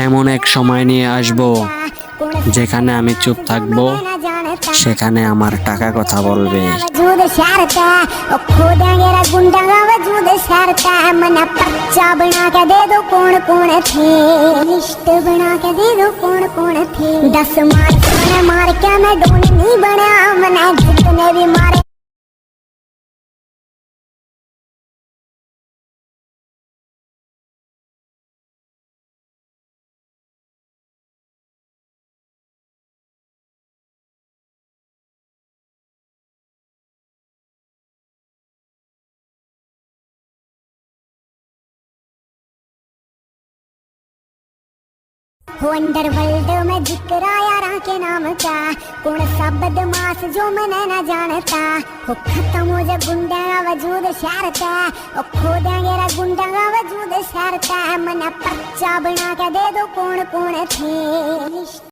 এমন এক সময় নিয়ে আসব যেখানে আমি চুপ থাকবো, সেখানে আমার টাকা কথা বলবে। बना के दे दो कौन कौन थे, लिस्ट बना के दे दो कौन कौन थे। 10 मार के मैं डोन नहीं बना, मैंने जितने भी मारे। अंडरवर्ल्ड में जिक्र यारा के नाम का, कौन सा बदमाश जो मैंने न जानता। हो खत्म हो जा गुंडा का वजूद शहरता, और खो देंगे रा गुंडा का वजूद शहरता। मना पर्चा बना के दे दो कौन कौन थे।